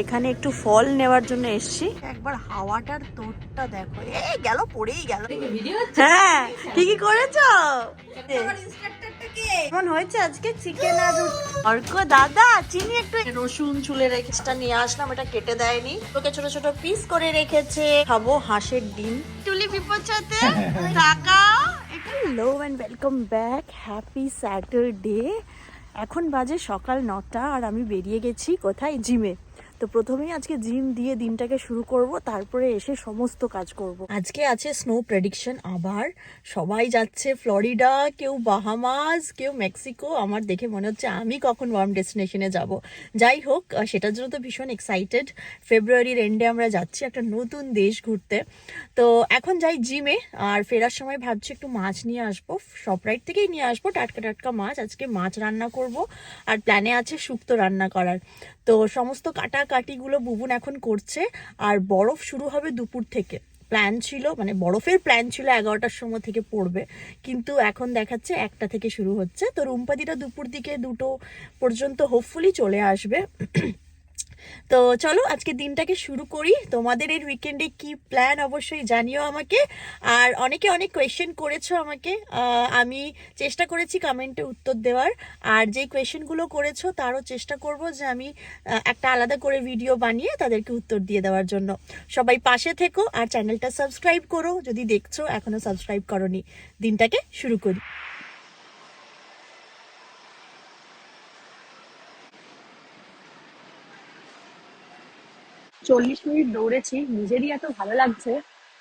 এখানে একটু ফল নেওয়ার জন্য এসেছি। একবার হাওয়াটার তোড়টা দেখো, এই গেল, পড়েই গেল। হ্যাঁ, ঠিকই করেছো। কেমন হয়েছে আজকে চিকেন আর অর্ক দাদা? চিনি একটু রসুন ছুলে রেখেছেটা নিয়ে আসলাম, এটা কেটে দেয়নি, ওকে ছোট ছোট পিস করে রেখেছে। খাবো হাঁসের ডিম। টুলি পিপোর সাথে তাকাও। Hello and welcome back, happy Saturday. এখন বাজে সকাল 9টা আর আমি বেরিয়ে গেছি কোথায়? জিমে। তো প্রথমেই আজকে জিম দিয়ে দিনটাকে শুরু করব, তারপরে এসে সমস্ত কাজ করব। আজকে আছে স্নো প্রেডিকশন, আবার সবাই যাচ্ছে ফ্লোরিডা, কেউ বাহামাস, কেউ মেক্সিকো। আমার দেখে মনে হচ্ছে আমি কখন ওয়ার্ম ডেস্টিনেশনে যাব। যাই হোক, সেটার জন্য তো ভীষণ এক্সাইটেড। ফেব্রুয়ারির এন্ডে আমরা যাচ্ছি একটা নতুন দেশ ঘুরতে। তো এখন যাই জিমে, আর ফেরার সময় ভাবছি একটু মাছ নিয়ে আসবো, শপরাইট থেকেই নিয়ে আসবো টাটকা টাটকা মাছ। আজকে মাছ রান্না করব, আর প্ল্যানে আছে শুক্তো রান্না করার। তো সমস্ত কাটাকাটিগুলো বুবুন এখন করছে, আর বরফ শুরু হবে দুপুর থেকে। প্ল্যান ছিল, মানে বরফের প্ল্যান ছিল 11টার সময় থেকে পড়বে, কিন্তু এখন দেখাচ্ছে 1টা থেকে শুরু হচ্ছে। তো রুম্পাদিটা দুপুর দিকে 2টো পর্যন্ত হোপফুলি চলে আসবে। তো চলো আজকে দিনটাকে শুরু করি। তোমাদের এই উইকেন্ডে কি প্ল্যান অবশ্যই জানিও আমাকে। আর অনেকে অনেক কোয়েশ্চেন করেছো আমাকে, আমি চেষ্টা করেছি কমেন্টে উত্তর দেওয়ার। আর যে কোয়েশ্চেনগুলো করেছো তারও চেষ্টা করব যে আমি একটা আলাদা করে ভিডিও বানিয়ে তাদেরকে উত্তর দিয়ে দেওয়ার জন্য। সবাই পাশে থেকো আর চ্যানেলটা সাবস্ক্রাইব করো যদি দেখছো এখনো সাবস্ক্রাইব করোনি। দিনটাকে শুরু করি। 40 মিনিট দৌড়েছি, নিজেরই এত ভালো লাগছে।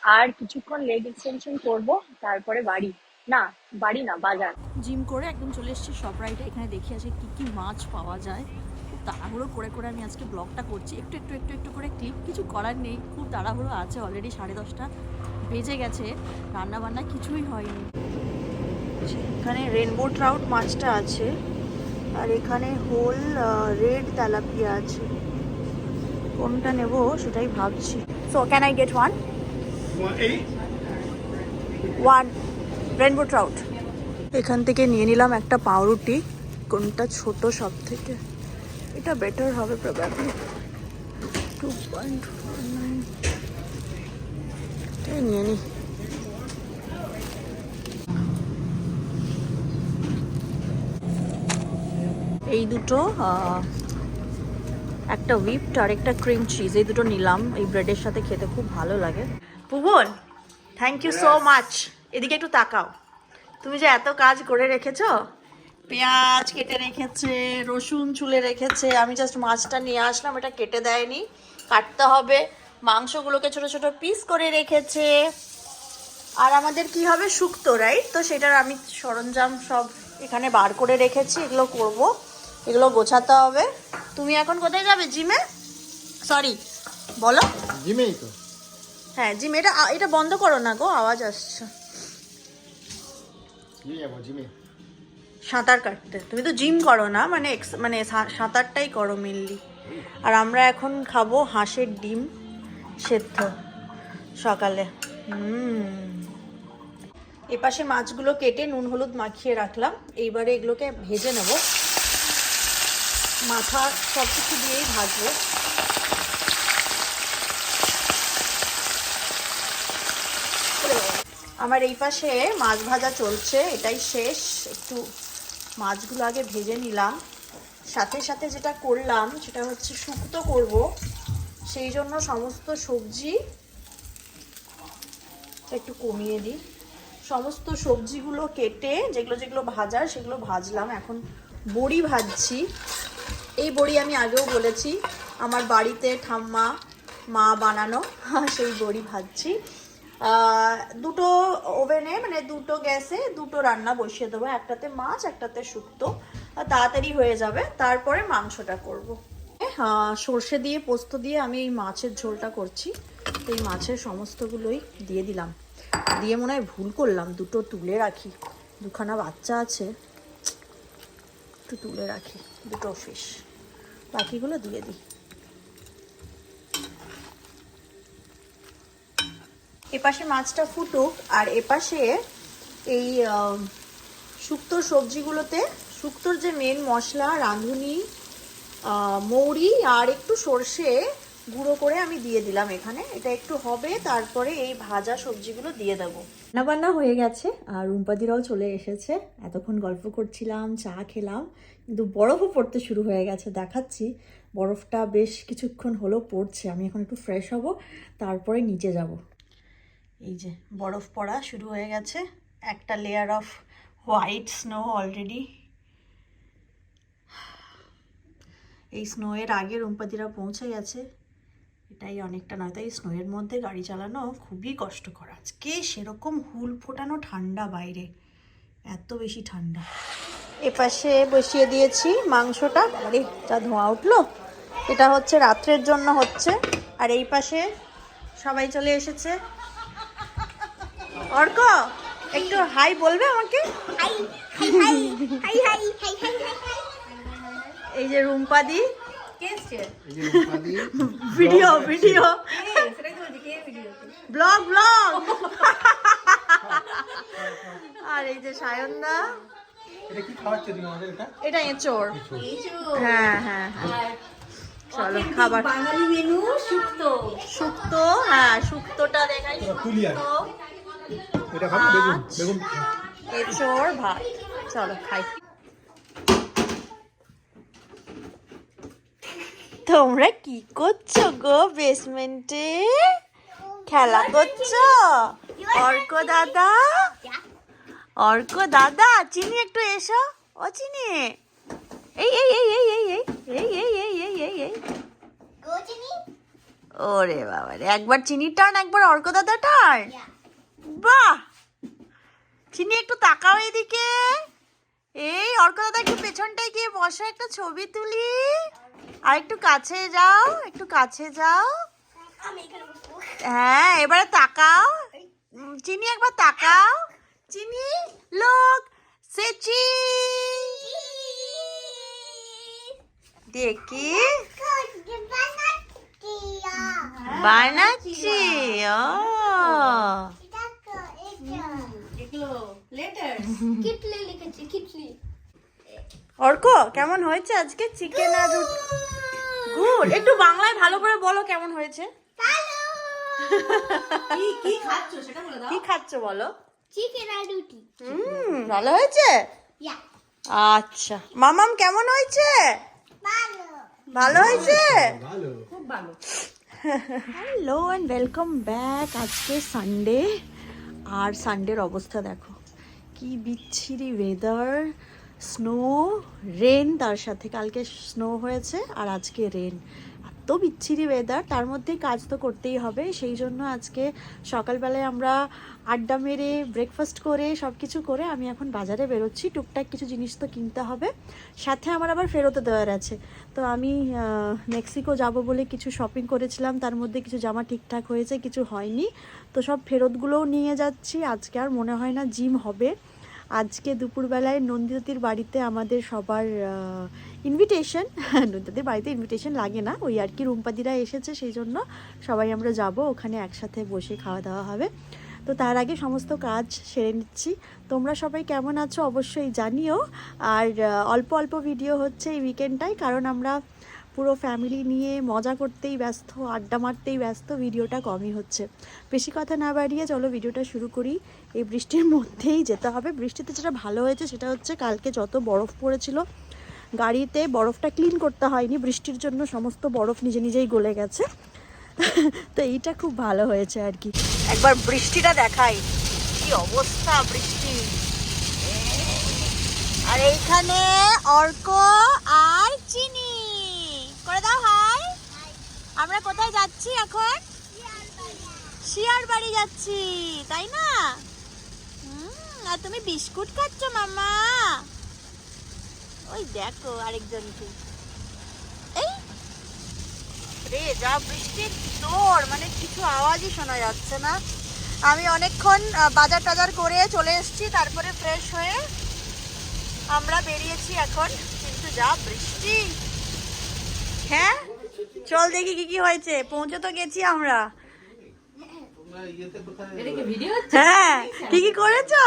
আর কিছুক্ষণ লেগ এক্সটেনশন করব, তারপরে বাড়ি না বাজার। জিম করে একদম চলে এসেছি শপরাইটে। এখানে দেখি আছে কি কি মাছ পাওয়া যায়। খুব তাড়াহুড়ো করে করে আমি আজকে ব্লগটা করছি, একটু একটু একটু একটু করে ক্লিপ। কিছু করার নেই, খুব তাড়াহুড়ো আছে। অলরেডি 10:30 বেজে গেছে, রান্না বান্না কিছুই হয়নি। এখানে রেনবো ট্রাউট মাছটা আছে, আর এখানে হোল রেড তেলাপিয়া আছে। কোনটা নেব সেটাই ভাবছি। So can I get one? One rainbow trout. এখান থেকে নিয়ে নিলাম একটা পাউরুটি। কোনটা ছোট সব থেকে? এটা বেটার হবে প্রবাবলি। 2.49 নিয়ে নিই। এই দুটো, একটা হুইপড আর একটা ক্রিম চিজ, এই দুটো নিলাম। এই ব্রেডের সাথে খেতে খুব ভালো লাগে। ভুবন, থ্যাংক ইউ সো মাচ। এদিকে একটু তাকাও, তুমি যে এত কাজ করে রেখেছো। পেঁয়াজ কেটে রেখেছে, রসুন ছুলে রেখেছে, আমি জাস্ট মাছটা নিয়ে আসলাম, এটা কেটে দেয়নি, কাটতে হবে। মাংসগুলোকে ছোট ছোট পিস করে রেখেছে। আর আমাদের কি হবে? শুক্তো, রাইট? তো সেটার আমি সরঞ্জাম সব এখানে বার করে রেখেছি, এগুলো করব, এগুলো গোছাতে হবে। তুমি এখন কোথায় যাবে? জিমে? সরি, বলো। জিমেই তো। হ্যাঁ জিম। এটা এটা বন্ধ করো না গো, আওয়াজ আসছে। জিমে সাঁতার কাটতে? তুমি তো জিম করো না, মানে মানে সাঁতারটাই করো মেনলি। আর আমরা এখন খাবো হাঁসের ডিম সেদ্ধ সকালে। এপাশে মাছগুলো কেটে নুন হলুদ মাখিয়ে রাখলাম, এইবারে এগুলোকে ভেজে নেব। মাথা সব কিছু দিয়েই ভাজবো। আমার এই পাশে মাছ ভাজা চলছে, এটাই শেষ। একটু মাছগুলো আগে ভেজে নিলাম। সাথে সাথে যেটা করলাম সেটা হচ্ছে শুক্তো করব, সেই জন্য সমস্ত সবজি একটু কমিয়ে দিই। সমস্ত সবজিগুলো কেটে যেগুলো যেগুলো ভাজার সেগুলো ভাজলাম। এখন বড়ি ভাজছি। এই বড়ি আমি আগেও বলেছি, আমার বাড়িতে ঠাম্মা মা বানানো সেই বড়ি ভাজছি। দুটো ওভেনে, মানে দুটো গ্যাসে দুটো রান্না বসিয়ে দেবো, একটাতে মাছ একটাতে শুক্তো, তাড়াতাড়ি হয়ে যাবে। তারপরে মাংসটা করব। সর্ষে দিয়ে পোস্ত দিয়ে আমি এই মাছের ঝোলটা করছি। তো এই মাছের সমস্তগুলোই দিয়ে দিলাম। দিয়ে মনে হয় ভুল করলাম, দুটো তুলে রাখি, দুখানা বাচ্চা আছে, একটু তুলে রাখি দুটো ফিশ, বাকিগুলো দিয়ে দিই। এপাশে মাছটা ফুটুক, আর এপাশে এই শুক্তোর সবজিগুলোতে, শুক্তোর যে মেন মশলা রাঁধুনি মৌরি আর একটু সর্ষে গুঁড়ো করে আমি দিয়ে দিলাম এখানে। এটা একটু হবে, তারপরে এই ভাজা সবজিগুলো দিয়ে দেবো। রান্নাবান্না হয়ে গেছে আর রুম্পাদিরাও চলে এসেছে। এতক্ষণ গল্প করছিলাম, চা খেলাম, কিন্তু বরফও পড়তে শুরু হয়ে গেছে। দেখাচ্ছি, বরফটা বেশ কিছুক্ষণ হলো পড়ছে। আমি এখন একটু ফ্রেশ হব, তারপরে নিচে যাব। এই যে বরফ পড়া শুরু হয়ে গেছে, একটা layer off white snow already. এই স্নোয়ের আগে রুম্পাদিরা পৌঁছে গেছে, এটাই অনেকটা। নয়তো এই স্নোয়ের মধ্যে গাড়ি চালানো খুবই কষ্টকর। আজকে সেরকম হুল ফোটানো ঠান্ডা, বাইরে এত বেশি ঠান্ডা। এপাশে বসিয়ে দিয়েছি মাংসটা। আরে যা ধোঁয়া উঠলো, এটা হচ্ছে রাত্রের জন্য হচ্ছে। আর এই পাশে সবাই চলে এসেছে। অর্ক, একটু হাই বলবে আমাকে? এই যে রুম্পাদি, ভিডিও ভিডিও ব্লগ ব্লগ। আর এই যে সায়নদা, এটা এঁচোড়। হ্যাঁ হ্যাঁ হ্যাঁ, চলো খাবার। বাঙালি মেনু শুক্তো। শুক্তো, হ্যাঁ শুক্তোটা দেখাই। এঁচোড় ভাত, চলো খাই। তোমরা কি করছো গো বেসমেন্টে? খেলা করছো? অর্ক দাদা, অর্ক দাদা, চিনি একটু এসো। ও চিনি, এই এই এই এই এই এই এই এই এই এই এই এই। ওরে বাবা রে, একবার চিনির টার্ন, একবার অর্ক দাদা টার্ন। বাহ, চিনি একটু তাকাও এদিকে। এই অর্ক দাদা একটু পেছনটায় গিয়ে বসো, একটা ছবি তুলি। আর একটু কাছে যাও, একটু কাছে যাও। হ্যাঁ এবারে তাকাও চিনি, একবার তাকাও। চিনি, লোক সেচি দেখি বানাচ্ছি। ও অর্ক, কেমন হয়েছে আজকে চিকেন আর রুটি? গুড। একটু বাংলায় ভালো করে বলো কেমন হয়েছে। কি খাচ্ছো সেটা বলে দাও। কি খাচ্ছো বলো? চিকেন আর রুটি। ভালো হয়েছে। আচ্ছা, মামাম কেমন হয়েছে? ভালো। ভালো হয়েছে, খুব ভালো। Hello and welcome back. আজকে সানডে, আর সানডের অবস্থা দেখো, কি বিচ্ছিরি ওয়েদার। স্নো, রেন, তার সাথে কালকে স্নো হয়েছে আর আজকে রেন। এত বিচ্ছিরি ওয়েদার, তার মধ্যেই কাজ তো করতেই হবে। সেই জন্য আজকে সকালবেলায় আমরা আড্ডা মেরে ব্রেকফাস্ট করে সব কিছু করে আমি এখন বাজারে বেরোচ্ছি। টুকটাক কিছু জিনিস তো কিনতে হবে, সাথে আমার আবার ফেরতও দেওয়ার আছে। তো আমি মেক্সিকো যাব বলে কিছু শপিং করেছিলাম, তার মধ্যে কিছু জামা ঠিকঠাক হয়েছে, কিছু হয়নি। তো সব ফেরতগুলোও নিয়ে যাচ্ছি। আজকে আর মনে হয় না জিম হবে। আজকে দুপুরবেলায় নন্দিতাদির বাড়িতে আমাদের সবার ইনভিটেশন। নন্দিতাদির বাড়িতে ইনভিটেশন লাগে না, ওই আর কি রুম্পাদিরা এসেছে, সেই জন্য সবাই আমরা যাব, ওখানে একসাথে বসে খাওয়া দাওয়া হবে। তো তার আগে সমস্ত কাজ সেরে নিচ্ছি। তোমরা সবাই কেমন আছো অবশ্যই জানিও। আর অল্প অল্প ভিডিও হচ্ছে এই উইকেন্ডটায়, কারণ আমরা পুরো ফ্যামিলি নিয়ে মজা করতেই ব্যস্ত, আড্ডা মারতেই ব্যস্ত, ভিডিওটা কমই হচ্ছে। বেশি কথা না বাড়িয়ে চলো ভিডিওটা শুরু করি। এই বৃষ্টির মধ্যেই যেতে হবে। বৃষ্টিতে যেটা ভালো হয়েছে সেটা হচ্ছে কালকে যত বরফ পড়েছিল, গাড়িতে বরফটা ক্লিন করতে হয়নি, বৃষ্টির জন্য সমস্ত বরফ নিজে নিজেই গলে গেছে। তো এইটা খুব ভালো হয়েছে আর কি। একবার বৃষ্টিটা দেখাই, কি অবস্থা বৃষ্টি। আর এইখানে অর্ক আর চিনি, করে দাও হাই। আমরা কোথায় যাচ্ছি এখন? শিয়ার বাড়ি যাচ্ছি, তাই না? আর তুমি বিস্কুট খাচ্ছ মামা? ওই দেখো আরেকজনকে। এই রে, যা বৃষ্টির জোর, মানে কিছু আওয়াজই শোনা যাচ্ছে না। আমি অনেকক্ষণ বাজার টাজার করে চলে এসেছি, তারপরে ফ্রেশ হয়ে আমরা বেরিয়েছি এখন, কিন্তু যা বৃষ্টি। হ্যাঁ চল দেখি কি কি হয়েছে। পৌঁছে তো গেছি আমরা। হ্যাঁ কি কি করেছো?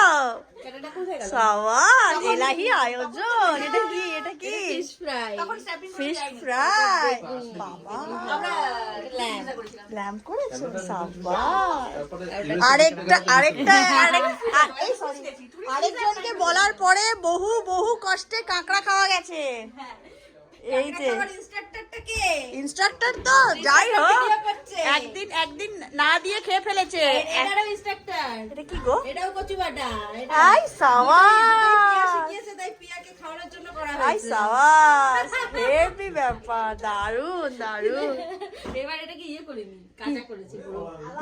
সাবাস, এলাহি আয়োজন। এটা কি ফিশ ফ্রাই। বাবা, ল্যাম্প করেছো? সাবাস। আরেকজনকে বলার পরে বহু কষ্টে কাঁকড়া খাওয়া গেছে। এই যে ইনস্ট্রাক্টর তো যাই হোক একদিন না দিয়ে খেয়ে ফেলেছে। এটা কি গো? আই সাবাস, আই সাবাস, হেভি ব্যাপার, দারুন।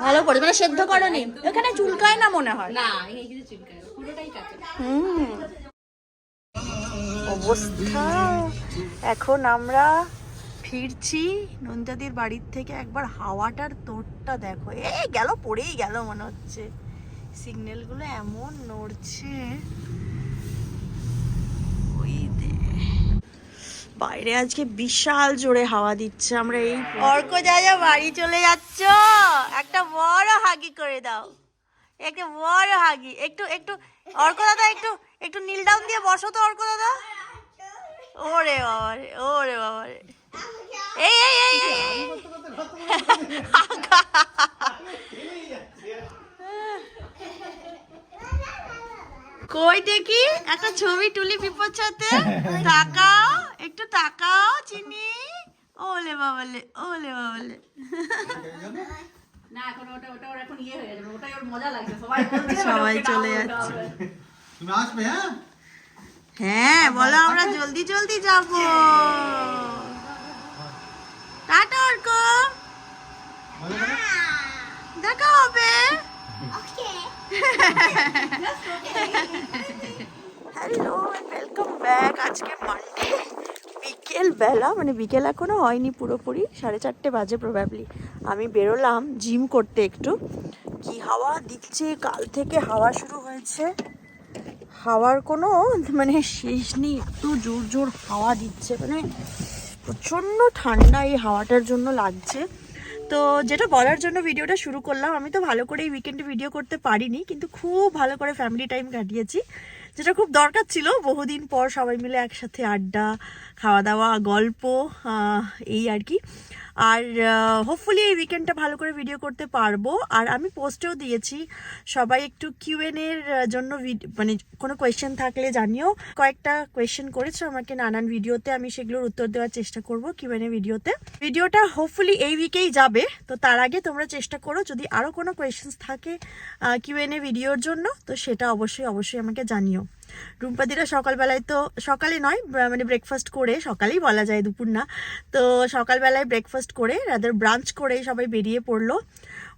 ভালো করে মানে সেদ্ধ করনি, এখানে চুলকায় না মনে হয়। অবস্থা। এখন আমরা ফিরছি নন্দাদির বাড়ির থেকে। একবার হাওয়াটার তোড়টা দেখো, গেল পড়েই গেল মনে হচ্ছে। সিগন্যাল গুলো এমন নড়ছে, ওই বাইরে আজকে বিশাল জোরে হাওয়া দিচ্ছে। আমরা এই অর্ক যা বাড়ি চলে যাচ্ছ, একটা বড় হাগি করে দাও, একটা বড় হাগি। একটু অর্ক দাদা একটু নীল ডাউন দিয়ে বসো তো অর্ক দাদা। ওরে বাবারে এই কই দেখি একটা ছবি তুলি পিপোর সাথে। একটু তাকাও চিনি। ওলে বাবালে সবাই চলে যাচ্ছে। হ্যাঁ বলো, আমরা জলদি যাবো। টাটা অর্ক, দেখা হবে। Hello, welcome back. আজকে মানডে বিকেল বেলা, মানে বিকেল এখনো হয়নি পুরোপুরি, 4:30 বাজে প্রবাবলি। আমি বেরোলাম জিম করতে একটু। কি হাওয়া দিচ্ছে, কাল থেকে হাওয়া শুরু হয়েছে। হাওয়ার কোনো মানে শেষ নেই, এত জোর হাওয়া দিচ্ছে, মানে প্রচণ্ড ঠান্ডা এই হাওয়াটার জন্য লাগছে। তো যেটা বলার জন্য ভিডিওটা শুরু করলাম, আমি তো ভালো করে এই উইকেন্ডে ভিডিও করতে পারিনি, কিন্তু খুব ভালো করে ফ্যামিলি টাইম কাটিয়েছি, যেটা খুব দরকার ছিল। বহুদিন পর সবাই মিলে একসাথে আড্ডা, খাওয়া দাওয়া, গল্প, এই আর কি। আর হোপফুলি এই উইকেন্ডটা ভালো করে ভিডিও করতে পারবো। আর আমি পোস্টেও দিয়েছি, সবাই একটু কিউএনএর জন্য মানে কোনো কোয়েশ্চেন থাকলে জানিও। কয়েকটা কোয়েশ্চেন করেছো আমাকে নানান ভিডিওতে, আমি সেগুলোর উত্তর দেওয়ার চেষ্টা করবো কিউএনএ ভিডিওতে। ভিডিওটা হোপফুলি এই উইকেই যাবে, তো তার আগে তোমরা চেষ্টা করো যদি আরও কোনো কোয়েশ্চেন্স থাকে কিউএনএ ভিডিওর জন্য, তো সেটা অবশ্যই আমাকে জানিও। রুম্পাদিরা সকালবেলায়, তো সকালে নয় মানে ব্রেকফাস্ট করে, সকালেই বলা যায় দুপুর না, তো সকালবেলায় ব্রেকফাস্ট করে রাদার ব্রাঞ্চ করে সবাই বেরিয়ে পড়লো।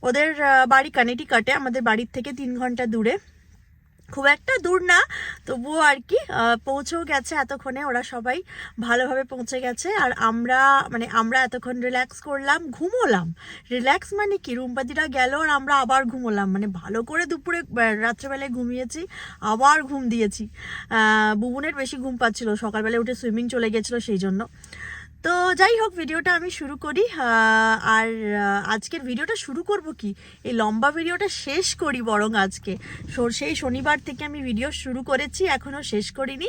ওদের বাড়ি কানেটিকাটে, আমাদের বাড়ির থেকে 3 ঘন্টা দূরে, খুব একটা দূর না তবুও আর কি। পৌঁছেও গেছে এতক্ষণে, ওরা সবাই ভালোভাবে পৌঁছে গেছে। আর আমরা এতক্ষণ রিল্যাক্স করলাম, ঘুমোলাম। রিল্যাক্স মানে কি, রুম্পাদিরা গেল আর আমরা আবার ঘুমোলাম, মানে ভালো করে দুপুরে রাত্রেবেলায় ঘুমিয়েছি, আবার ঘুম দিয়েছি। বুবুনের বেশি ঘুম পাচ্ছিল, সকালবেলায় উঠে সুইমিং চলে গেছিলো সেই জন্য। তো যাই হোক, ভিডিওটা আমি শুরু করি। আর আজকের ভিডিওটা শুরু করব কি, এই লম্বা ভিডিওটা শেষ করি বরং আজকে। সেই শনিবার থেকে আমি ভিডিও শুরু করেছি, এখনও শেষ করিনি।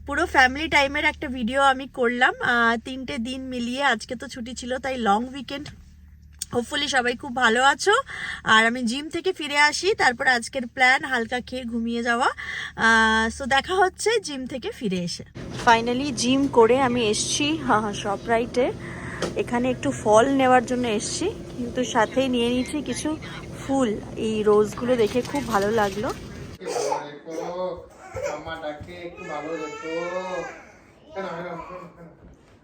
পুরো ফ্যামিলি টাইমের একটা ভিডিও আমি করলাম 3টে দিন মিলিয়ে। আজকে তো ছুটি ছিল, তাই লং উইকেন্ড। হোপফুলি সবাই খুব ভালো আছো। আর আমি জিম থেকে ফিরে আসি, তারপর আজকের প্ল্যান হালকা খেয়ে ঘুমিয়ে যাওয়া। সো দেখা হচ্ছে জিম থেকে ফিরে এসে। ফাইনালি জিম করে আমি এসছি শপরাইটে। এখানে একটু ফল নেওয়ার জন্য এসছি, কিন্তু সাথেই নিয়ে নিয়েছি কিছু ফুল। এই রোজগুলো দেখে খুব ভালো লাগলো।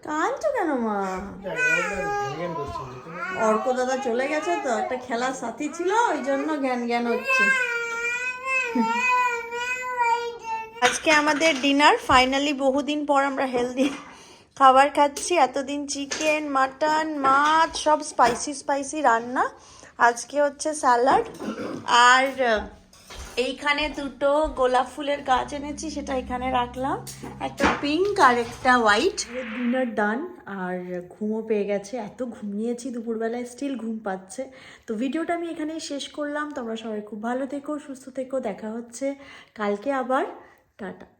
কাঁদছো কেন মা? অর্ক দাদা চলে গেছে তো, একটা খেলার সাথী ছিল, ওই জন্য জ্ঞান হচ্ছে। আজকে আমাদের ডিনার ফাইনালি, বহুদিন পর আমরা হেলদি খাবার খাচ্ছি। এতদিন চিকেন, মাটন, মাছ সব স্পাইসি রান্না। আজকে হচ্ছে স্যালাড আর এইখানে দুটো গোলাপ ফুলের গাছ এনেছি, সেটা এখানে রাখলাম, একটা পিঙ্ক আর একটা হোয়াইট। ডিনার ডান, আর ঘুমও পেয়ে গেছে, এত ঘুমিয়েছি দুপুরবেলায়, স্টিল ঘুম পাচ্ছে। তো ভিডিওটা আমি এখানেই শেষ করলাম। তোমরা সবাই খুব ভালো থেকো, সুস্থ থেকো, দেখা হচ্ছে কালকে আবার। টাটা।